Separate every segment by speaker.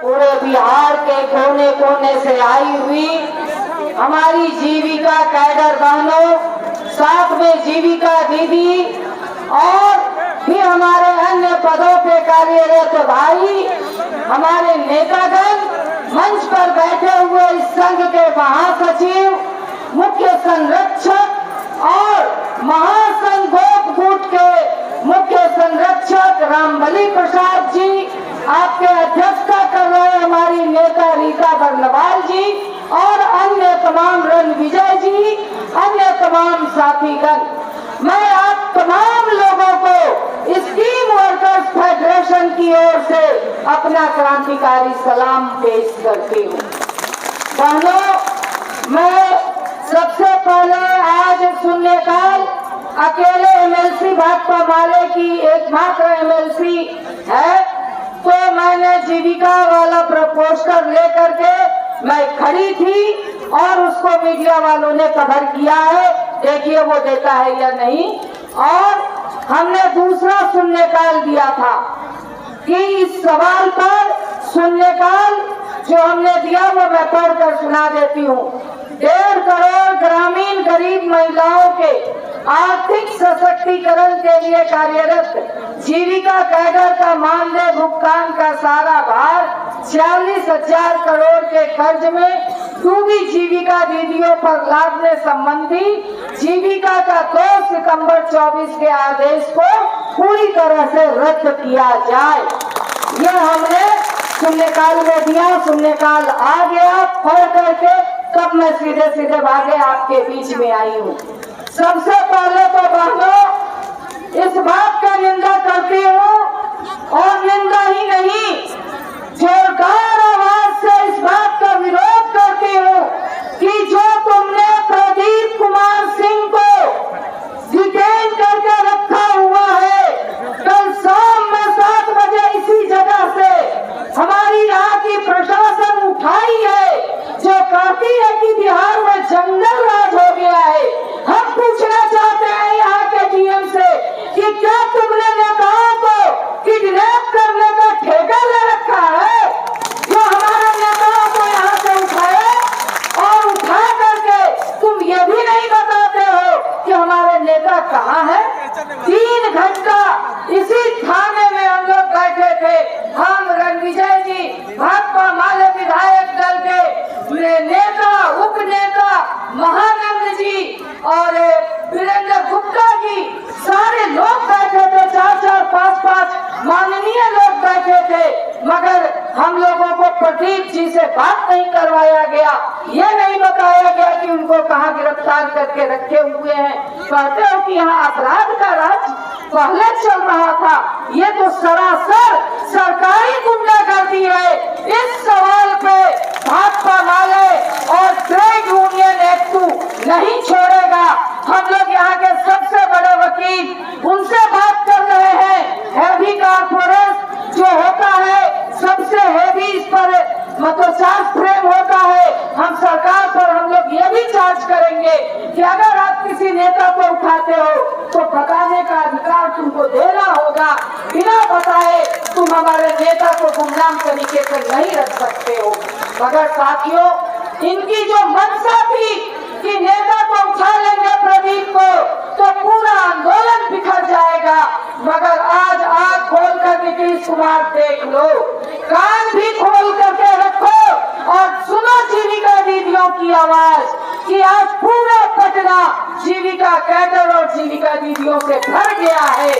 Speaker 1: पूरे बिहार के कोने कोने से आई हुई हमारी जीविका कैडर बहनों, साथ में जीविका दीदी और भी हमारे अन्य पदों पे कार्यरत भाई, हमारे नेतागण, मंच पर बैठे हुए इस संघ के महासचिव, मुख्य संरक्षक और महासंघ गोपकूट के मुख्य संरक्षक रामबली प्रसाद जी, आपके अध्यक्षता कर रहे हमारी नेता रीता बर्नवाल जी और अन्य तमाम रणविजय जी, अन्य तमाम साथीगण, मैं आप तमाम लोगों को स्कीम वर्कर्स फेडरेशन की ओर से अपना क्रांतिकारी सलाम पेश करती हूँ। बहनों, मैं सबसे पहले आज शून्यकाल अकेले एमएलसी भाकपा माले की एकमात्र एमएलसी है, तो मैंने जीविका वाला पोस्टर लेकर के मैं खड़ी थी और उसको मीडिया वालों ने कवर किया है, देखिए वो देता है या नहीं। और हमने दूसरा शून्यकाल दिया था कि इस सवाल पर शून्यकाल जो हमने दिया वो मैं पढ़कर सुना देती हूँ। 1.5 करोड़ ग्रामीण गरीब महिलाओं के आर्थिक सशक्तिकरण के लिए कार्यरत जीविका कैडर का मानदेय भुगतान का सारा भार 46,000 करोड़ के कर्ज में डूबी जीविका दीदियों पर लादने संबंधी जीविका का 2 सितंबर 24 के आदेश को पूरी तरह से रद्द किया जाए। ये हमने शून्यकाल में दिया। शून्यकाल आ गया, पढ़ करके तब मैं सीधे सीधे भागे आपके बीच में आई हूँ। सबसे पहले तो बहनों इस बात का निंदा करती हूँ और निंदा ही नहीं, जोरदार आवाज से इस बात का विरोध करती हूँ कि जो तुमने प्रदीप कुमार सिंह को डिटेन करके रखा हुआ है, कल शाम में 7 बजे इसी जगह से हमारी यहाँ की प्रशासन उठाई है, जो कहती है कि बिहार में जंगल राज हो गया है। हम पूछना चाहते हैं यहाँ के डीएम से कि क्या तुमने नेताओं को किडनैप करने का ठेका ले रखा है, जो हमारे नेताओं को यहाँ से उठाए और उठा करके तुम ये भी नहीं बताते हो कि हमारे नेता कहाँ है। 3 घंटा इसी थाने में हम लोग बैठे थे, हम रणविजय जी, भाकपा माले विधायक दल के नेता, उप नेता महानंद जी और वीरेंद्र गुप्ता जी, सारे लोग बैठे थे, 4-4, 5-5 माननीय लोग बैठे थे, मगर हम लोगों को प्रदीप जी से बात नहीं करवाया गया। ये नहीं बताया गया कि उनको कहाँ गिरफ्तार करके रखे हुए हैं। कहते हो कि यहाँ अपराध का राज पहले चल रहा था, ये तो सरासर सरकारी गुंडागर्दी है। इस सवाल पे भाकपा माले और ट्रेड यूनियन एक्टू नहीं छोड़ेगा। हम लोग यहाँ के सबसे बड़े वकील उनसे बात कर रहे हैं। हैवी कारपोरेट जो होता है सबसे हैवी, इस पर मतलब चार्ज फ्रेम होता है। हम सरकार पर हम लोग ये भी चार्ज करेंगे कि अगर आप किसी नेता को उठाते हो तो बताने का अधिकार तुमको देना होगा। बिना बताए तुम हमारे नेता को गुमनाम तरीके से नहीं रख सकते हो। मगर साथियों, इनकी जो मंशा थी कि नेता को उठा लेंगे प्रदीप को तो पूरा आंदोलन बिखर जाएगा, मगर आज आंख खोल कर नीतीश कुमार देख लो, कान भी खोल करके रखो और सुनो जीविका दीदियों की आवाज कि आज पूरा पटना जीविका कैडर और जीविका दीदियों से भर गया है।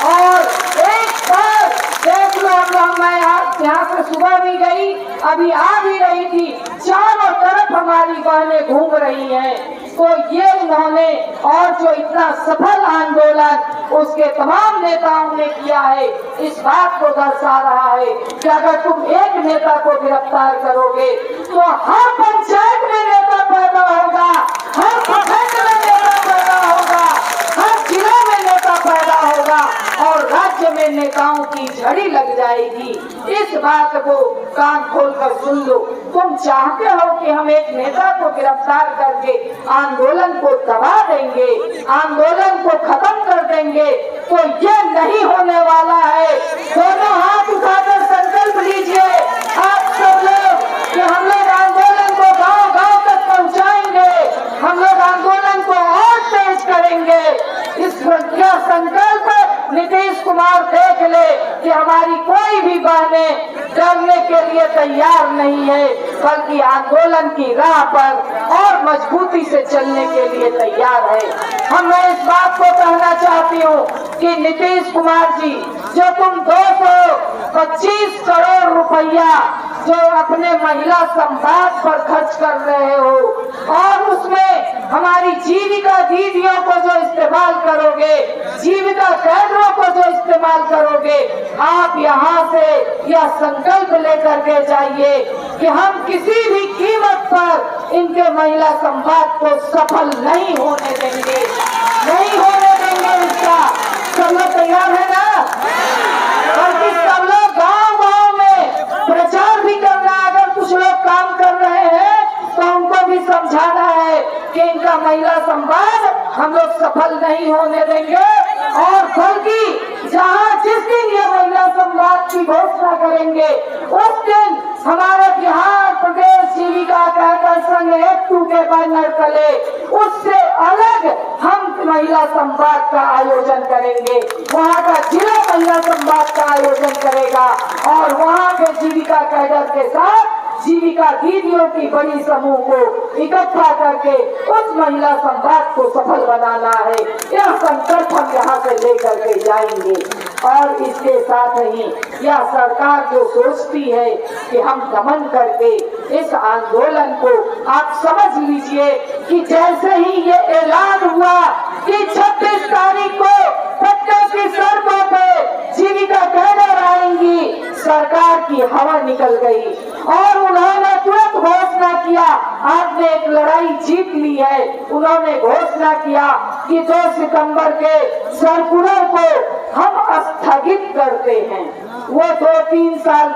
Speaker 1: और एक बार देख लो, मैं यहाँ से सुबह भी गई, अभी आ भी रही थी, चारों तरफ हमारी बहनें घूम रही हैं। तो ये उन्होंने और जो इतना सफल आंदोलन उसके तमाम नेताओं ने किया है, इस बात को दर्शा रहा है कि अगर तुम एक नेता को गिरफ्तार करोगे तो हर पंचायत में नेता पैदा होगा, हर प्रखंड में नेता पैदा होगा, हर जिले में नेता पैदा होगा और राज्य में नेताओं की झड़ी लग जाएगी। इस बात को कान खोलकर सुन लो। तुम चाहते हो कि हम एक नेता को गिरफ्तार करके आंदोलन को दबा देंगे, आंदोलन को खत्म कर देंगे, तो ये नहीं होने वाला है। दोनों हाथ उठाकर संकल्प लीजिए, आप कि हमारी कोई भी बहनें डरने के लिए तैयार नहीं है, बल्कि आंदोलन की राह पर और मजबूती से चलने के लिए तैयार है। मैं इस बात को कहना चाहती हूँ कि नीतीश कुमार जी, जो तुम 225 करोड़ रुपया जो अपने महिला संवाद पर खर्च कर रहे हो और उसमें हमारी जीविका दीदियों को जो इस्तेमाल करोगे, जीविका कैडरों को जो इस्तेमाल करोगे, आप यहाँ से यह संकल्प लेकर के जाइए कि हम किसी भी कीमत पर इनके महिला संवाद को सफल नहीं होने देंगे, नहीं होने देंगे। इसका सब लोग तैयार है ना? बल्कि सब लोग गांव-गांव में प्रचार भी करना, अगर कुछ लोग काम कर रहे हैं तो उनको भी समझाना है कि इनका महिला संवाद हम लोग सफल नहीं होने देंगे। और बल्कि जहाँ जिस दिन ये महिला संवाद की घोषणा करेंगे उस दिन हमारे बिहार प्रदेश जीविका कैडर संघ हेतु के बैनर तले उससे अलग हम महिला संवाद का आयोजन करेंगे। वहाँ का जिला महिला संवाद का आयोजन करेगा और वहाँ के जीविका कैडर के साथ जीविका दीदियों की बड़ी समूह को इकट्ठा करके उस महिला संवाद को सफल बनाना है। यह संकल्प हम यहाँ से लेकर के जाएंगे। और इसके साथ ही यह सरकार जो सोचती है कि हम दमन करके इस आंदोलन को, आप समझ लीजिए कि जैसे ही ये ऐलान हुआ कि 26 तारीख को पटना की सड़कों पे जीविका कैडर आएंगी, सरकार की हवा निकल गई और उन्होंने तुरंत घोषणा किया, आपने एक लड़ाई जीत ली है। उन्होंने घोषणा किया कि 2 सितंबर के सर्कुलर को हम स्थगित करते हैं। वो 2-3 साल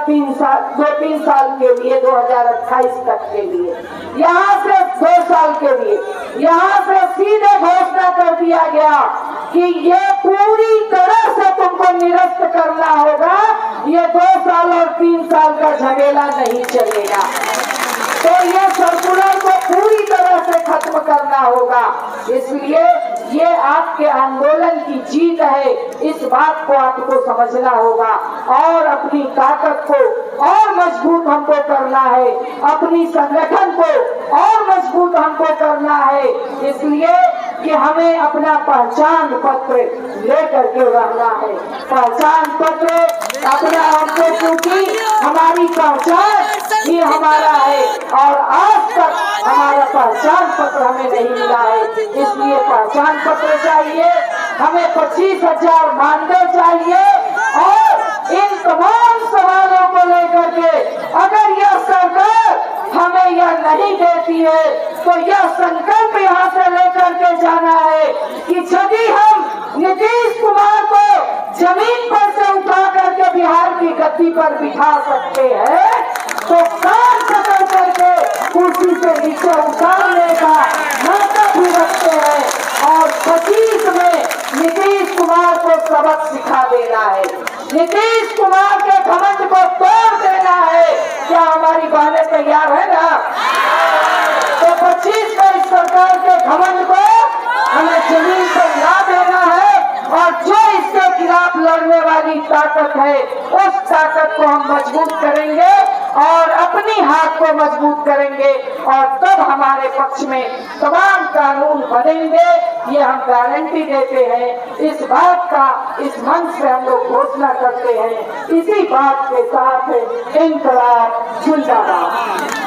Speaker 1: के लिए 2028 तक के लिए, यहाँ से 2 साल के लिए, यहाँ से सीधे घोषणा कर दिया गया कि ये पूरी तरह से तुमको निरस्त करना होगा। ये 2 साल और 3 साल का झमेला नहीं चलेगा। तो ये सर्कुलर को पूरी तरह से खत्म करना होगा। इसलिए ये आपके आंदोलन की जीत है, इस बात को आपको समझना होगा और अपनी ताकत को और मजबूत हमको करना है, अपनी संगठन को और मजबूत हमको करना है। इसलिए कि हमें अपना पहचान पत्र लेकर के रहना है। पहचान पत्र अपना हमको, क्योंकि हमारी पहचान ही हमारा है और आज तक हमारा पहचान पत्र हमें नहीं मिला है। इसलिए पहचान पत्र चाहिए, हमें 25,000 मानदेय चाहिए और इन तमाम सवालों को लेकर के अगर यह सरकार हमें यह नहीं देती है तो यह संकल्प यहाँ से लेकर के जाना है कि यदि हम नीतीश कुमार को जमीन पर से उठा करके बिहार की गद्दी पर बिठा सकते हैं तो कान पकड़ करके कुर्सी से नीचे उतारने का मौका भी रखते हैं और 25 में नीतीश कुमार को सबक सिखा देना है, नीतीश कुमार के घमंड को तोड़ देना है। क्या हमारी बहनें तैयार है ना? तो 25 में इस सरकार के घमंड को हमें जमीन पर ला देना है और जो इसके खिलाफ लड़ने वाली ताकत है उस ताकत को हम मजबूत करेंगे और अपनी हाथ को मजबूत करेंगे और तब हमारे पक्ष में तमाम कानून बनेंगे। ये हम गारंटी देते हैं। इस बात का इस मंच से हम लोग घोषणा करते हैं। इसी बात के साथ इंकलाब जिंदाबाद।